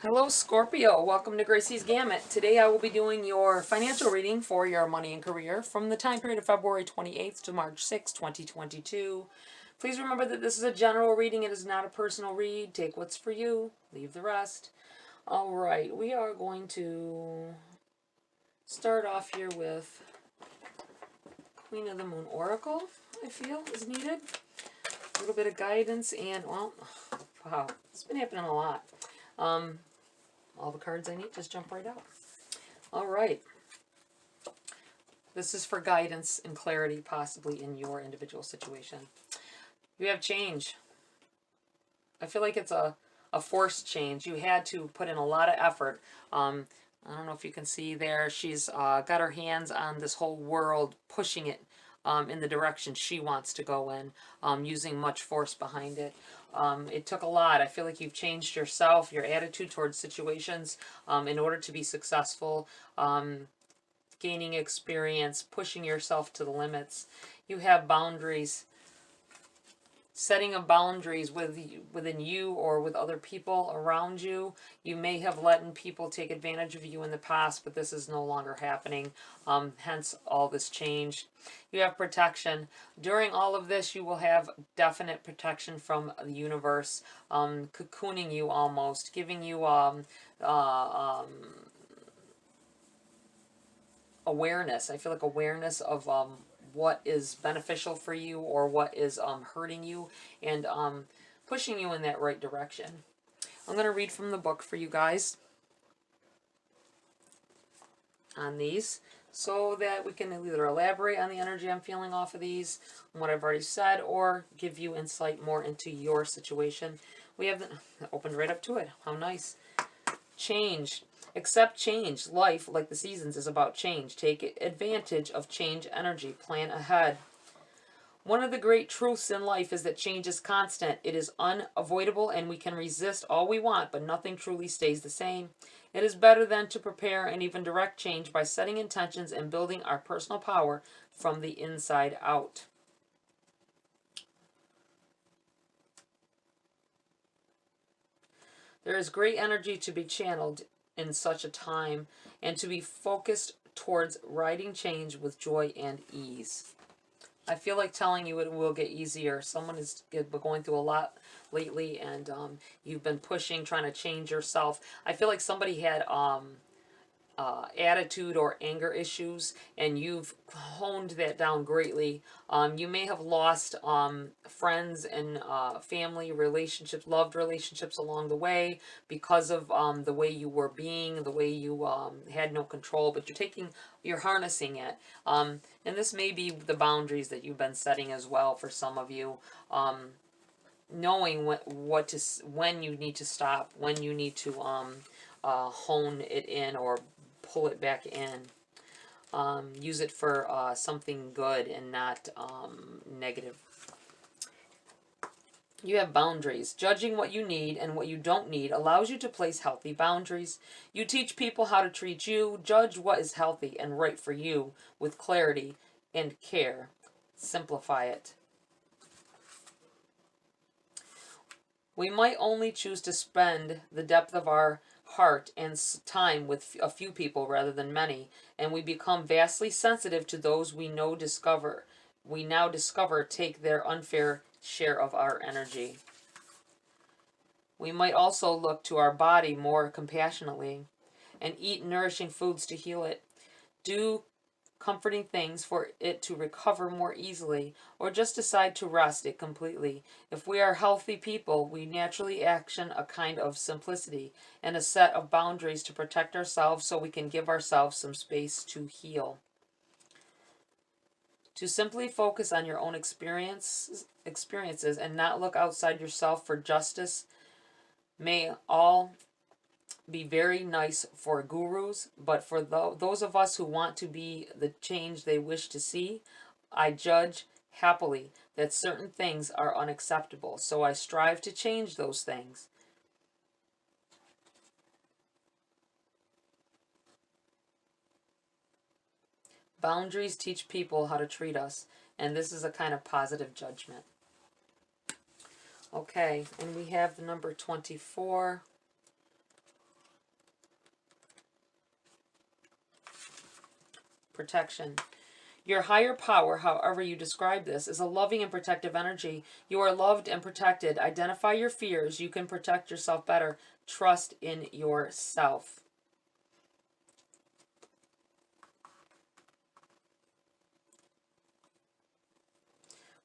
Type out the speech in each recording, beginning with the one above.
Hello Scorpio, welcome to GRAYCI'S Gamut. Today I will be doing your financial reading for your money and career from the time period of February 28th to March 6th, 2022. Please remember that this is a general reading, it is not a personal read. Take what's for you, leave the rest. Alright, we are going to start off here with Queen of the Moon Oracle, I feel is needed. A little bit of guidance and, well, wow, it's been happening a lot. All the cards I need just jump right out. All right. This is for guidance and clarity, possibly in your individual situation. You have change. I feel like it's a forced change. You had to put in a lot of effort. I don't know if you can see there. She's got her hands on this whole world, pushing it in the direction she wants to go in, using much force behind it. It took a lot. I feel like you've changed yourself, your attitude towards situations in order to be successful, gaining experience, pushing yourself to the limits. You have boundaries. Setting of boundaries within you or with other people around you. You may have let people take advantage of you in the past, but this is no longer happening. Hence all this change. You have protection. During all of this, you will have definite protection from the universe, cocooning you almost, giving you awareness. I feel like awareness of what is beneficial for you or what is hurting you, and pushing you in that right direction. I'm going to read from the book for you guys on these so that we can either elaborate on the energy I'm feeling off of these, and what I've already said, or give you insight more into your situation. We have opened right up to it. How nice. Change. Accept change. Life, like the seasons, is about change. Take advantage of change energy. Plan ahead. One of the great truths in life is that change is constant. It is unavoidable and we can resist all we want, but nothing truly stays the same. It is better then to prepare and even direct change by setting intentions and building our personal power from the inside out. There is great energy to be channeled in such a time, and to be focused towards riding change with joy and ease. I feel like telling you it will get easier. Someone is going through a lot lately, and you've been pushing, trying to change yourself. I feel like somebody had attitude or anger issues, and you've honed that down greatly. You may have lost friends and family relationships, loved relationships along the way because of the way you were being, the way you had no control, but you're harnessing it. And this may be the boundaries that you've been setting as well for some of you. Knowing when you need to stop, when you need to hone it in or pull it back in. Use it for something good and not negative. You have boundaries. Judging what you need and what you don't need allows you to place healthy boundaries. You teach people how to treat you. Judge what is healthy and right for you with clarity and care. Simplify it. We might only choose to spend the depth of our heart and time with a few people rather than many, and we become vastly sensitive to those we now discover take their unfair share of our energy. We might also look to our body more compassionately and eat nourishing foods to heal it. Do comforting things for it to recover more easily, or just decide to rest it completely. If we are healthy people, we naturally action a kind of simplicity and a set of boundaries to protect ourselves so we can give ourselves some space to heal. To simply focus on your own experiences and not look outside yourself for justice may all be very nice for gurus, but for those of us who want to be the change they wish to see, I judge happily that certain things are unacceptable, so I strive to change those things. Boundaries teach people how to treat us, and this is a kind of positive judgment. Okay, and we have the number 24. protection. Your higher power, however you describe this, is a loving and protective energy. You are loved and protected. Identify your fears. You can protect yourself better. Trust in yourself.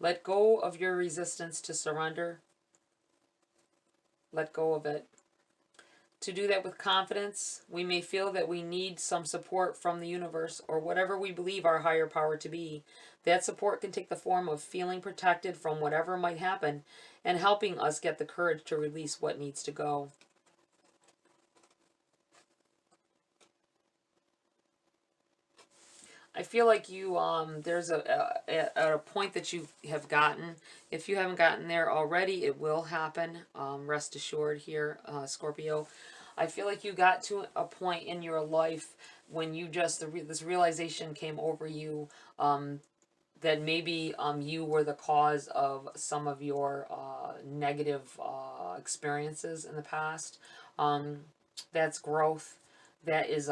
Let go of your resistance to surrender. Let go of it. To do that with confidence, we may feel that we need some support from the universe or whatever we believe our higher power to be. That support can take the form of feeling protected from whatever might happen and helping us get the courage to release what needs to go. I feel like you, there's a point that you have gotten. If you haven't gotten there already, it will happen. Rest assured here, Scorpio. I feel like you got to a point in your life when you just, this realization came over you, that maybe you were the cause of some of your negative experiences in the past. That's growth. That is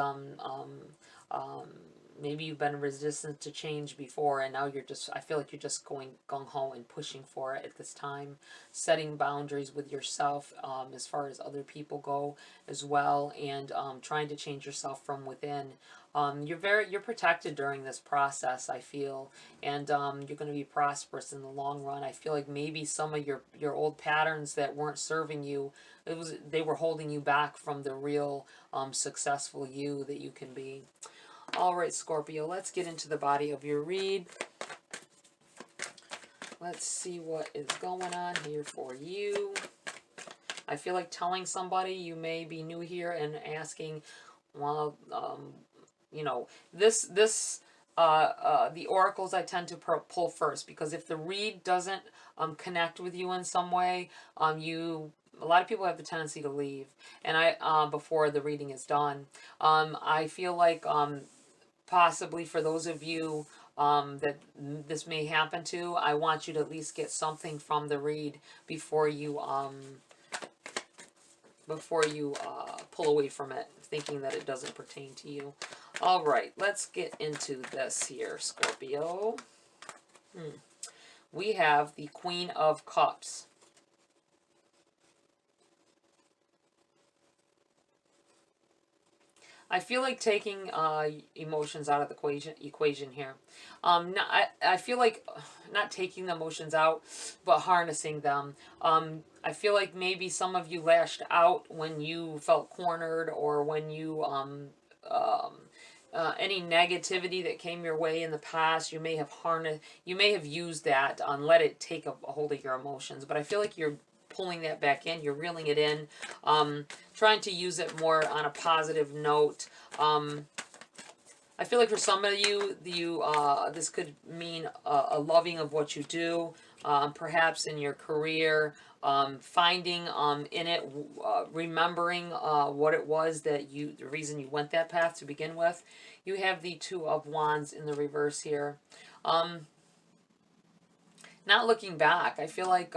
maybe you've been resistant to change before, and now you're just, I feel like you're just going gung-ho and pushing for it at this time. Setting boundaries with yourself as far as other people go as well, and trying to change yourself from within. You're protected during this process, I feel, and you're going to be prosperous in the long run. I feel like maybe some of your old patterns that weren't serving you, they were holding you back from the real successful you that you can be. All right, Scorpio, let's get into the body of your read. Let's see what is going on here for you. I feel like telling somebody, you may be new here and asking, well, you know, the oracles I tend to pull first, because if the read doesn't connect with you in some way, a lot of people have the tendency to leave, and before the reading is done. I feel like possibly for those of you that this may happen to, I want you to at least get something from the read before you pull away from it, thinking that it doesn't pertain to you. All right, let's get into this here, Scorpio. We have the Queen of Cups. I feel like taking emotions out of the equation here. I feel like not taking the emotions out, but harnessing them. I feel like maybe some of you lashed out when you felt cornered, or when you any negativity that came your way in the past, you may have used that on, let it take a hold of your emotions. But I feel like you're pulling that back in, you're reeling it in, trying to use it more on a positive note. I feel like for some of you, this could mean a loving of what you do, perhaps in your career, finding in it, remembering what it was that the reason you went that path to begin with. You have the Two of Wands in the reverse here. Not looking back. I feel like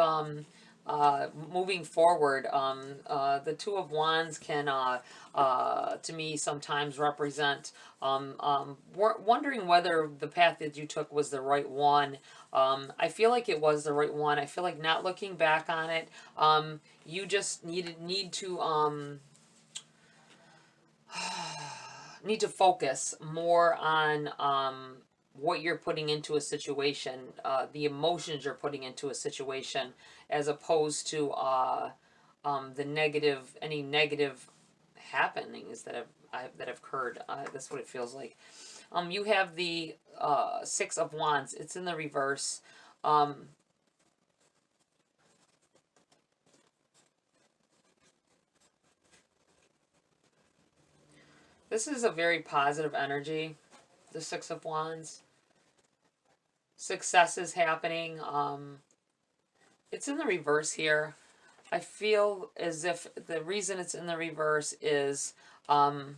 moving forward, the Two of Wands can, to me, sometimes represent wondering whether the path that you took was the right one. I feel like it was the right one. I feel like not looking back on it, you just need to focus more on what you're putting into a situation, the emotions you're putting into a situation, as opposed to any negative happenings that have occurred. That's what it feels like. You have the Six of Wands. It's in the reverse. This is a very positive energy, the Six of Wands. Success is happening. It's in the reverse here. I feel as if the reason it's in the reverse is that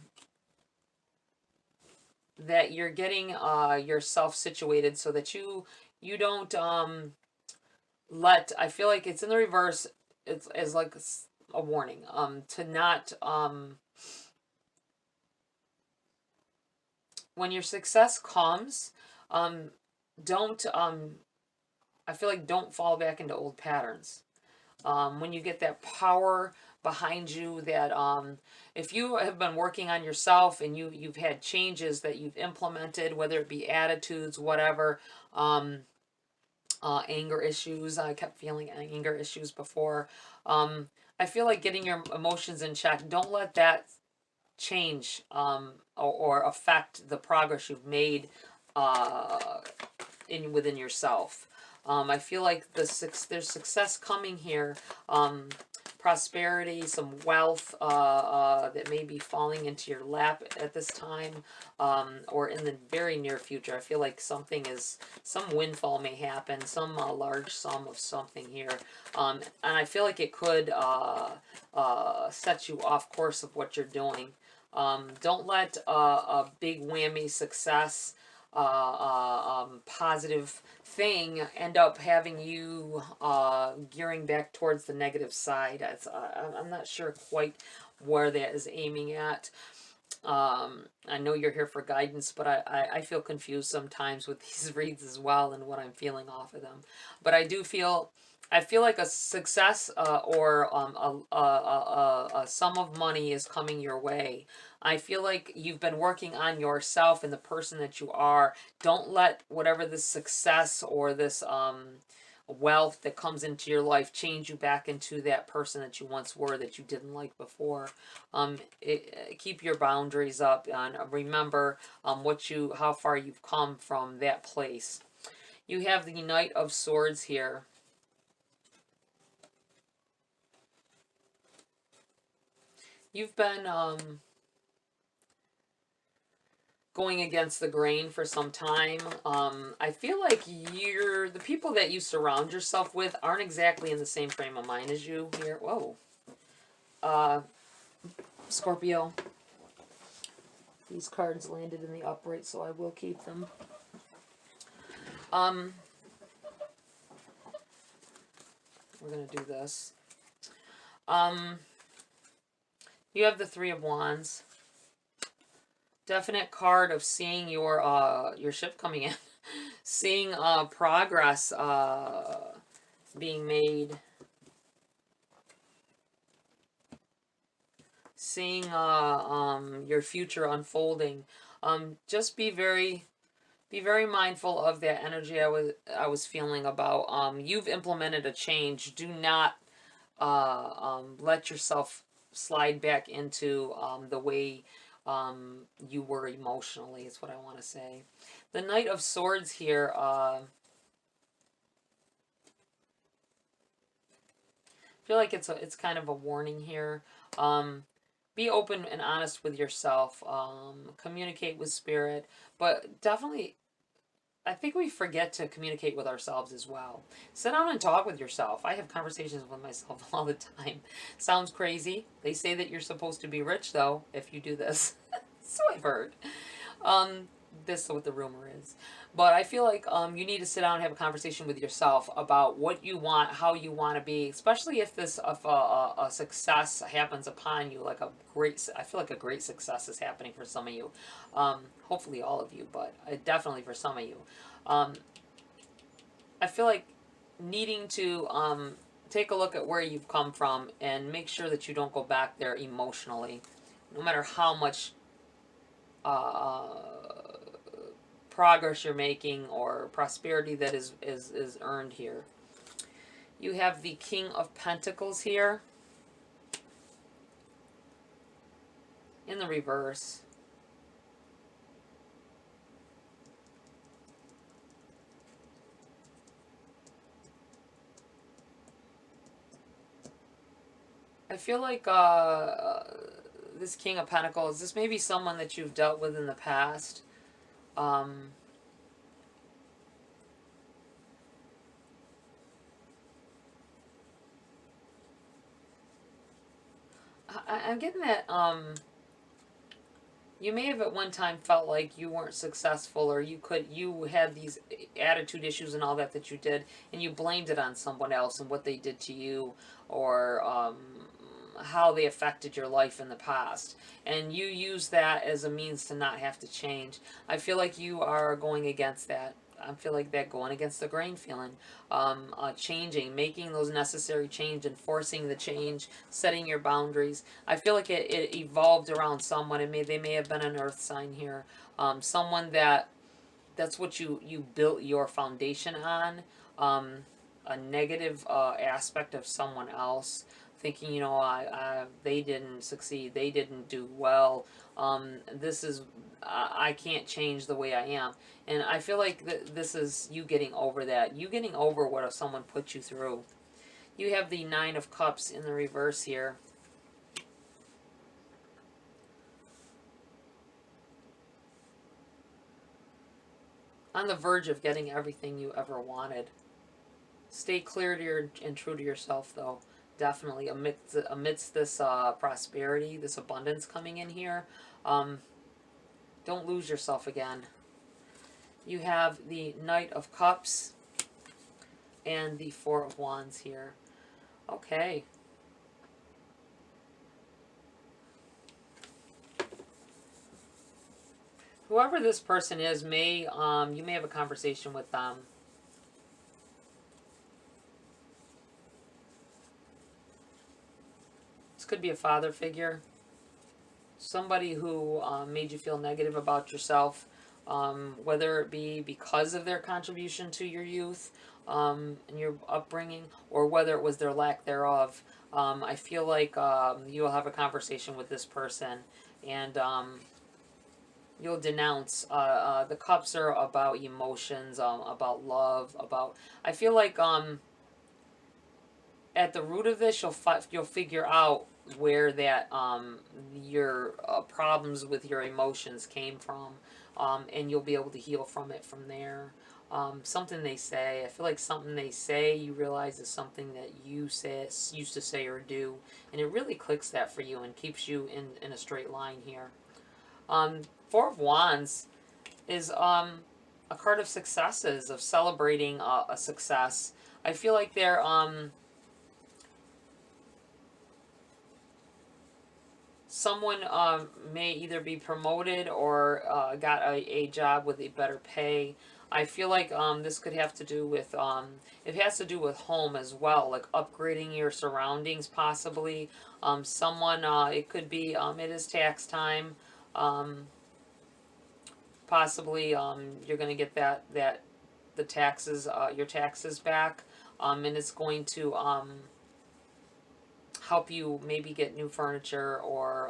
you're getting yourself situated so that you don't I feel like it's in the reverse. It's as like a warning to not when your success comes, don't, I feel like don't fall back into old patterns. When you get that power behind you, that if you have been working on yourself and you've had changes that you've implemented, whether it be attitudes, whatever, anger issues. I kept feeling anger issues before. I feel like getting your emotions in check. Don't let that change or affect the progress you've made within yourself. I feel like there's success coming here. Prosperity, some wealth that may be falling into your lap at this time, or in the very near future. I feel like some windfall may happen, some large sum of something here, and I feel like it could set you off course of what you're doing. Don't let a big whammy success, positive thing end up having you gearing back towards the negative side. I'm not sure quite where that is aiming at. I know you're here for guidance, but I feel confused sometimes with these reads as well and what I'm feeling off of them. But I feel like a success or a sum of money is coming your way. I feel like you've been working on yourself and the person that you are. Don't let whatever this success or this wealth that comes into your life change you back into that person that you once were that you didn't like before. Keep your boundaries up and remember how far you've come from that place. You have the Knight of Swords here. You've been going against the grain for some time. I feel like the people that you surround yourself with aren't exactly in the same frame of mind as you here. Whoa. Scorpio. These cards landed in the upright, so I will keep them. We're going to do this. You have the Three of Wands. Definite card of seeing your ship coming in. Seeing progress being made. Seeing your future unfolding. Just be very mindful of that energy I was feeling about. You've implemented a change. Do not let yourself slide back into the way you were emotionally, is what I want to say. The Knight of Swords here, I feel like it's kind of a warning here. Be open and honest with yourself. Communicate with spirit, but definitely, I think we forget to communicate with ourselves as well. Sit down and talk with yourself. I have conversations with myself all the time. Sounds crazy. They say that you're supposed to be rich, though, if you do this. So I've heard. This is what the rumor is. But I feel like you need to sit down and have a conversation with yourself about what you want, how you want to be, especially if a success happens upon you, like I feel like a great success is happening for some of you. Hopefully all of you, but definitely for some of you. I feel like needing to take a look at where you've come from and make sure that you don't go back there emotionally, no matter how much progress you're making or prosperity that is earned here. You have the King of Pentacles here in the reverse. I feel like this King of Pentacles, this may be someone that you've dealt with in the past. I'm getting that you may have at one time felt like you weren't successful, or you had these attitude issues and all that you did, and you blamed it on someone else and what they did to you, or how they affected your life in the past. And you use that as a means to not have to change. I feel like you are going against that. I feel like that going against the grain feeling, changing, making those necessary change, enforcing the change, setting your boundaries. I feel like it evolved around someone. They may have been an earth sign here, someone that's what you built your foundation on. A negative aspect of someone else, thinking, you know, they didn't succeed, they didn't do well. This is I can't change the way I am, and I feel like this is you getting over that. You getting over what if someone put you through. You have the Nine of Cups in the reverse here. On the verge of getting everything you ever wanted. Stay clear to your and true to yourself, though. Definitely amidst this prosperity, this abundance coming in here. Don't lose yourself again. You have the Knight of Cups and the Four of Wands here. Okay. Whoever this person is, you may have a conversation with them. This could be a father figure. Somebody who made you feel negative about yourself, whether it be because of their contribution to your youth and your upbringing, or whether it was their lack thereof. I feel like you'll have a conversation with this person, and you'll denounce. The cups are about emotions, about love, about. I feel like at the root of this, you'll figure out where that your problems with your emotions came from, and you'll be able to heal from it from there. Something they say, I feel like something they say you realize is something that you used to say or do, and it really clicks that for you and keeps you in a straight line here. Four of Wands is a card of successes, of celebrating a success. I feel like they're someone may either be promoted or got a job with a better pay. I feel like this could have to do with, it has to do with home as well, like upgrading your surroundings possibly. Someone, it could be, it is tax time. Possibly you're going to get the taxes, your taxes back, and it's going to help you maybe get new furniture or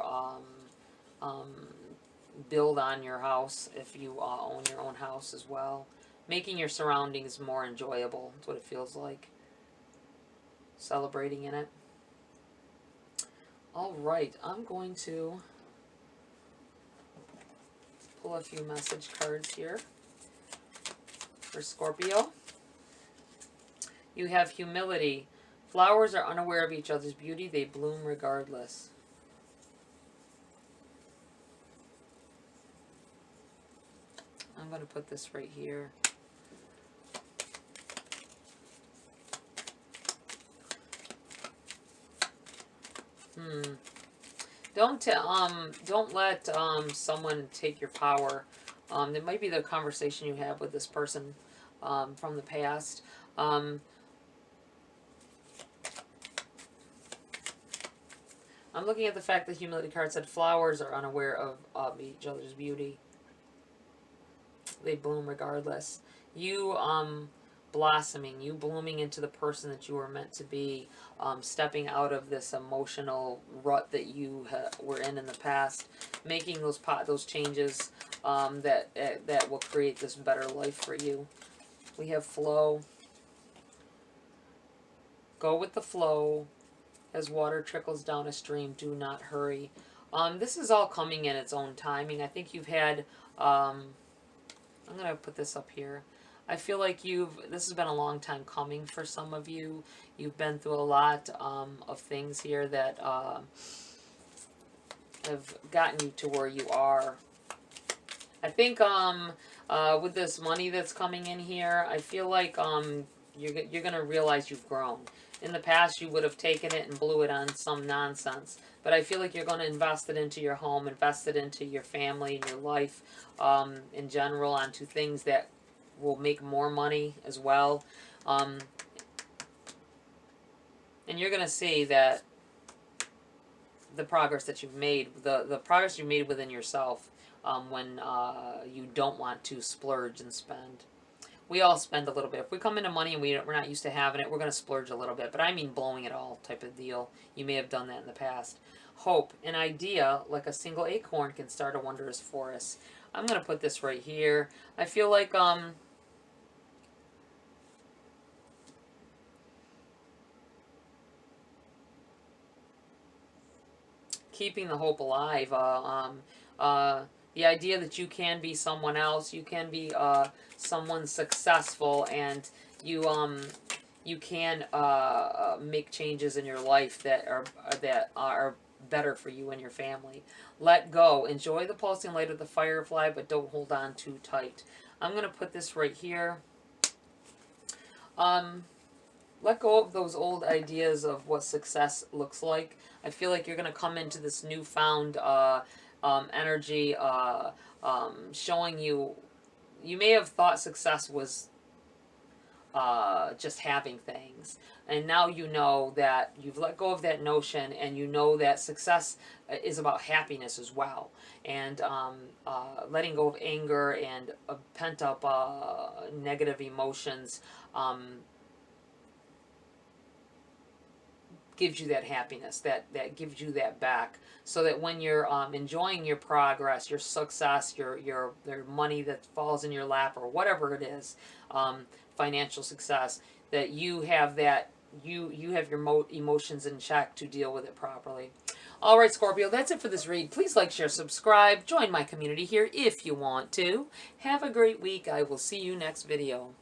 build on your house if you own your own house as well. Making your surroundings more enjoyable. That's what it feels like. Celebrating in it. Alright, I'm going to pull a few message cards here for Scorpio. You have humility. Flowers are unaware of each other's beauty. They bloom regardless. I'm going to put this right here. Don't let someone take your power. It might be the conversation you have with this person from the past. I'm looking at the fact that humility card said flowers are unaware of each other's beauty. They bloom regardless. You blossoming, you blooming into the person that you were meant to be, stepping out of this emotional rut that you were in the past, making those changes that will create this better life for you. We have flow. Go with the flow. As water trickles down a stream, do not hurry. This is all coming in its own timing. I think you've had, I'm going to put this up here. I feel like this has been a long time coming for some of you. You've been through a lot of things here that have gotten you to where you are. I think with this money that's coming in here, I feel like You're going to realize you've grown. In the past, you would have taken it and blew it on some nonsense. But I feel like you're going to invest it into your home, invest it into your family and your life in general, onto things that will make more money as well. And you're going to see that the progress that you've made, the progress you made within yourself when you don't want to splurge and spend. We all spend a little bit. If we come into money and we're not used to having it, we're going to splurge a little bit. But I mean blowing it all type of deal. You may have done that in the past. Hope, an idea like a single acorn can start a wondrous forest. I'm going to put this right here. I feel like keeping the hope alive. The idea that you can be someone else, you can be someone successful, and you can make changes in your life that are better for you and your family. Let go. Enjoy the pulsing light of the firefly, but don't hold on too tight. I'm going to put this right here. Let go of those old ideas of what success looks like. I feel like you're going to come into this newfound energy showing you may have thought success was just having things, and now you know that you've let go of that notion, and you know that success is about happiness as well, and letting go of anger and pent up negative emotions gives you that happiness, that gives you that back, so that when you're enjoying your progress, your success, your money that falls in your lap, or whatever it is, financial success, that you have that, you have your emotions in check to deal with it properly. All right, Scorpio, that's it for this read. Please like, share, subscribe, join my community here if you want to. Have a great week. I will see you next video.